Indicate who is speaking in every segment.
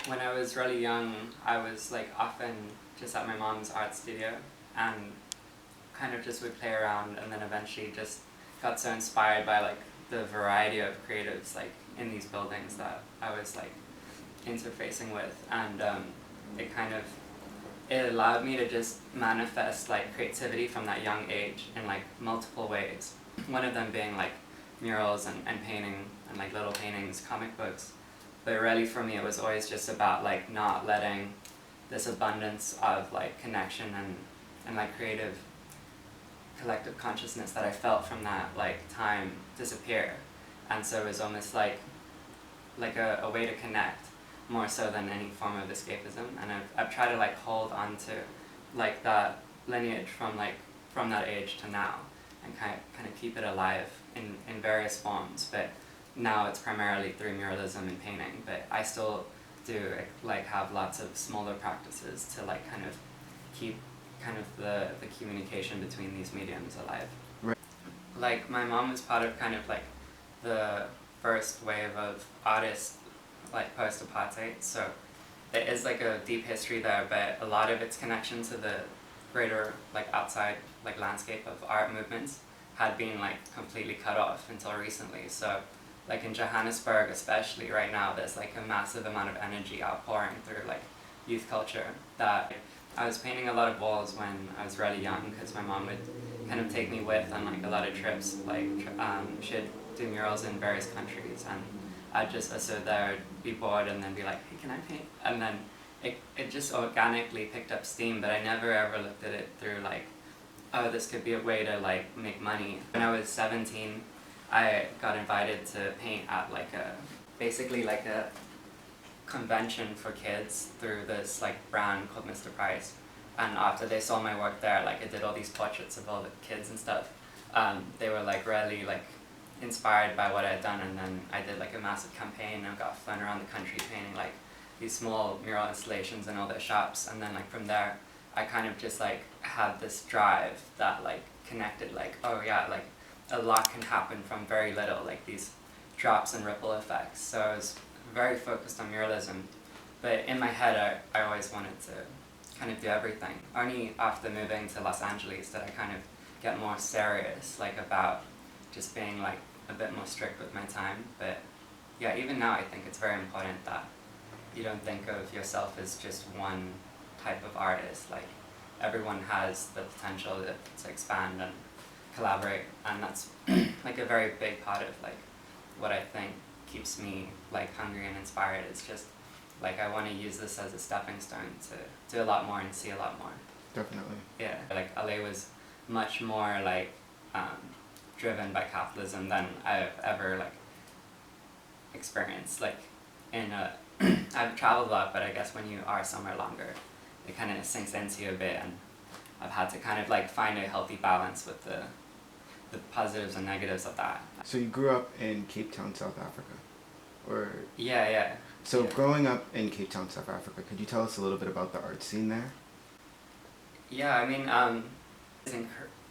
Speaker 1: When I was really young, I was like often just at my mom's art studio and kind of just would play around, and then eventually just got so inspired by like the variety of creatives like in these buildings that I was like interfacing with, and it kind of it allowed me to just manifest like creativity from that young age in like multiple ways. One of them being like murals and painting and like little paintings, comic books. But really for me it was always just about like not letting this abundance of like connection and like creative collective consciousness that I felt from that like time disappear. And so it was almost like a way to connect more so than any form of escapism. And I've tried to like hold on to like that lineage from that age to now, and kind of keep it alive in various forms. But now it's primarily through muralism and painting, but I still do like have lots of smaller practices to like kind of keep kind of the communication between these mediums alive.
Speaker 2: Right.
Speaker 1: Like my mom was part of kind of like the first wave of artists like post-apartheid, so there is like a deep history there, but a lot of its connection to the greater like outside like landscape of art movements had been like completely cut off until recently. So like in Johannesburg especially right now, there's like a massive amount of energy outpouring through like youth culture that I was painting a lot of walls when I was really young, because my mom would kind of take me with on like a lot of trips. Like she'd do murals in various countries, and I'd just sit there, be bored, and then be like, hey, can I paint? And then it just organically picked up steam, but I never ever looked at it through like, oh, this could be a way to like make money. When I was 17, I got invited to paint at like basically like a convention for kids through this like brand called Mr. Price. And after they saw my work there, like I did all these portraits of all the kids and stuff, they were like really like inspired by what I had done. And then I did like a massive campaign and got flown around the country painting like these small mural installations in all their shops. And then like from there I kind of just like had this drive that like connected like, oh yeah, like a lot can happen from very little, like these drops and ripple effects. So I was very focused on muralism, but in my head I always wanted to kind of do everything. Only after moving to Los Angeles did I kind of get more serious like about just being like a bit more strict with my time. But yeah, even now I think it's very important that you don't think of yourself as just one type of artist. Like everyone has the potential to expand and collaborate, and that's like a very big part of like what I think keeps me like hungry and inspired. Is just like I want to use this as a stepping stone to do a lot more and see a lot more.
Speaker 2: Definitely.
Speaker 1: Yeah, like LA was much more like driven by capitalism than I've ever like experienced. Like in I've traveled a lot, but I guess when you are somewhere longer, it kind of sinks into you a bit, and I've had to kind of like find a healthy balance with the positives and negatives of that.
Speaker 2: So you grew up in Cape Town, South Africa, or?
Speaker 1: Yeah.
Speaker 2: So
Speaker 1: Yeah.
Speaker 2: growing up in Cape Town, South Africa, could you tell us a little bit about the art scene there?
Speaker 1: Yeah, I mean, it's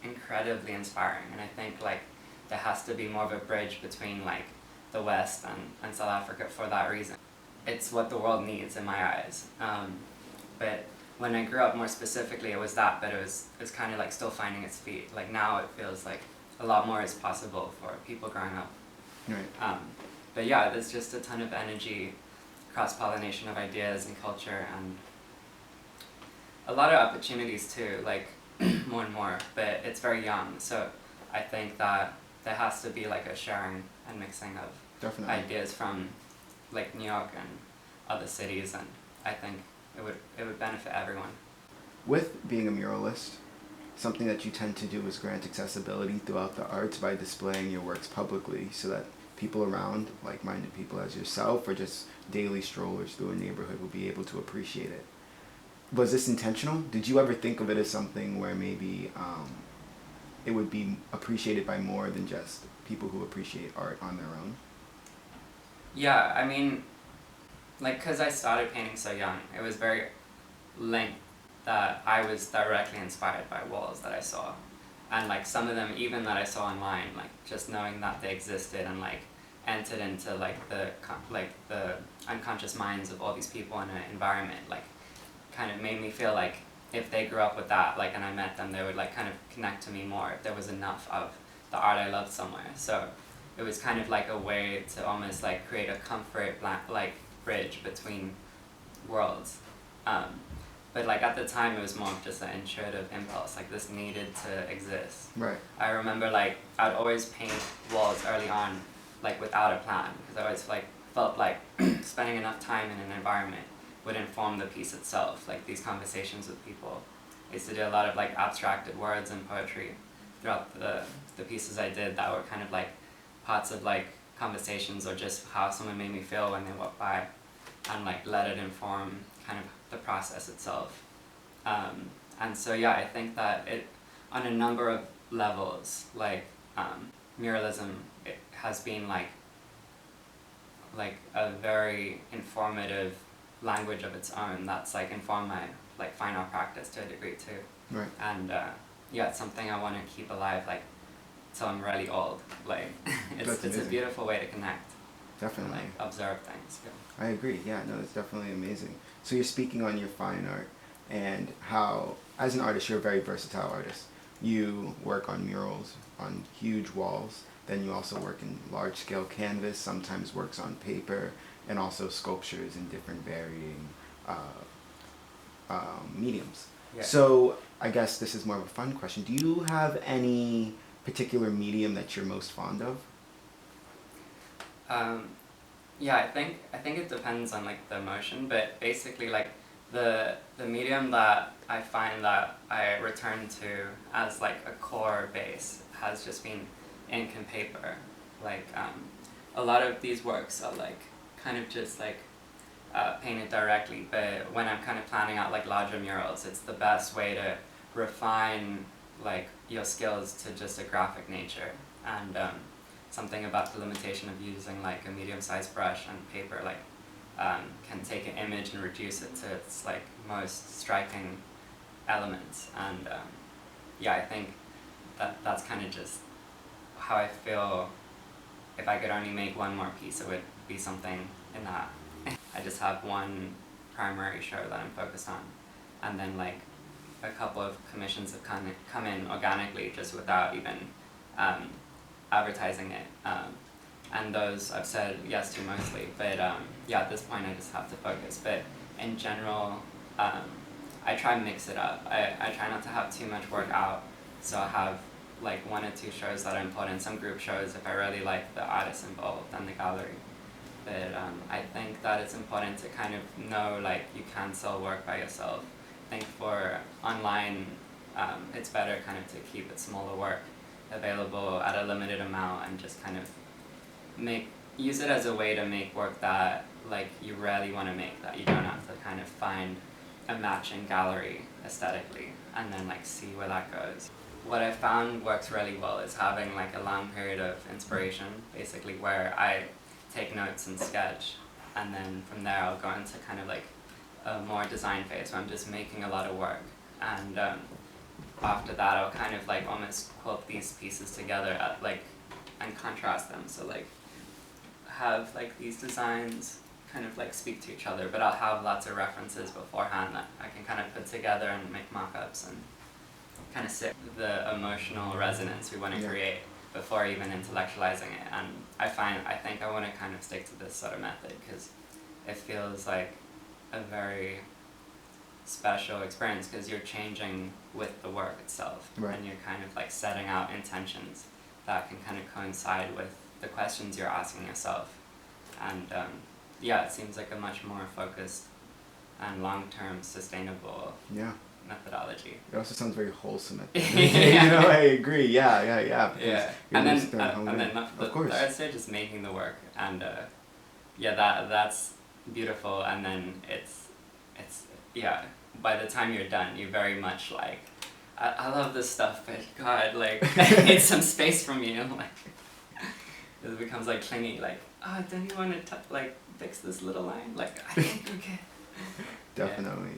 Speaker 1: incredibly inspiring, and I think like there has to be more of a bridge between like the West and South Africa for that reason. It's what the world needs in my eyes. But when I grew up more specifically, it was that, but it was kind of like still finding its feet. Like now it feels like a lot more is possible for people growing up.
Speaker 2: Right.
Speaker 1: But yeah, there's just a ton of energy, cross-pollination of ideas and culture, and a lot of opportunities too, like more and more, but it's very young, so I think that there has to be like a sharing and mixing of
Speaker 2: Definitely.
Speaker 1: ideas from like New York and other cities, and I think it would benefit everyone.
Speaker 2: With being a muralist, something that you tend to do is grant accessibility throughout the arts by displaying your works publicly so that people around, like-minded people as yourself, or just daily strollers through a neighborhood will be able to appreciate it. Was this intentional? Did you ever think of it as something where maybe it would be appreciated by more than just people who appreciate art on their own?
Speaker 1: Yeah, I mean, like, because I started painting so young, it was very linked that I was directly inspired by walls that I saw. And like some of them even that I saw online, like just knowing that they existed and like entered into like the unconscious minds of all these people in an environment, like kind of made me feel like if they grew up with that, like, and I met them, they would like kind of connect to me more if there was enough of the art I loved somewhere. So it was kind of like a way to almost like create a comfort like bridge between worlds. But like at the time it was more of just an intuitive impulse, like this needed to exist.
Speaker 2: Right.
Speaker 1: I remember like I'd always paint walls early on like without a plan, because I always like felt like spending enough time in an environment would inform the piece itself, like these conversations with people. I used to do a lot of like abstracted words and poetry throughout the pieces I did that were kind of like parts of like conversations or just how someone made me feel when they walked by, and like let it inform kind of the process itself. And so yeah, I think that it, on a number of levels, like muralism, it has been like a very informative language of its own that's like informed my like fine art practice to a degree too.
Speaker 2: Right.
Speaker 1: And yeah, it's something I want to keep alive like till I'm really old. Like it's a beautiful way to connect.
Speaker 2: Definitely.
Speaker 1: And, like observe things. Yeah.
Speaker 2: I agree. Yeah, no, it's definitely amazing. So you're speaking on your fine art and how, as an artist, you're a very versatile artist. You work on murals on huge walls. Then you also work in large-scale canvas, sometimes works on paper, and also sculptures in different varying mediums.
Speaker 1: Yeah.
Speaker 2: So I guess this is more of a fun question. Do you have any particular medium that you're most fond of?
Speaker 1: Yeah, I think it depends on like the emotion, but basically like the medium that I find that I return to as like a core base has just been ink and paper. Like a lot of these works are like kind of just like painted directly, but when I'm kind of planning out like larger murals, it's the best way to refine like your skills to just a graphic nature. And something about the limitation of using like a medium-sized brush and paper like can take an image and reduce it to its like most striking elements. And yeah, I think that's kind of just how I feel. If I could only make one more piece, it would be something in that. I just have one primary show that I'm focused on, and then like a couple of commissions have come in organically just without even advertising it, and those I've said yes to mostly, but yeah, at this point I just have to focus. But in general, I try and mix it up. I try not to have too much work out, so I have like 1 or 2 shows that I put in, some group shows if I really like the artists involved and the gallery. But I think that it's important to kind of know like you can sell work by yourself. I think for online, it's better kind of to keep it smaller work available at a limited amount and just kind of use it as a way to make work that like you really want to make, that you don't have to kind of find a matching gallery aesthetically and then like see where that goes. What I found works really well is having like a long period of inspiration, basically, where I take notes and sketch, and then from there I'll go into kind of like a more design phase where I'm just making a lot of work, and after that I'll kind of like almost quilt these pieces together and contrast them, so like have like these designs kind of like speak to each other, but I'll have lots of references beforehand that I can kind of put together and make mock-ups and kind of sit with the emotional resonance we want to create before even intellectualizing it. And I think I want to kind of stick to this sort of method because it feels like a very special experience, because you're changing with the work itself, and you're kind of like setting out intentions that can kind of coincide with the questions you're asking yourself. And yeah, it seems like a much more focused and long-term sustainable methodology.
Speaker 2: It also sounds very wholesome at the end. You know, I agree. Yeah.
Speaker 1: And then the third stage is making the work, and that's beautiful. And then it's by the time you're done, you're very much like, I love this stuff, but God, like I need some space from you. Like it becomes like clingy. Like, oh, don't you want to like fix this little line? Like I think we can.
Speaker 2: Definitely.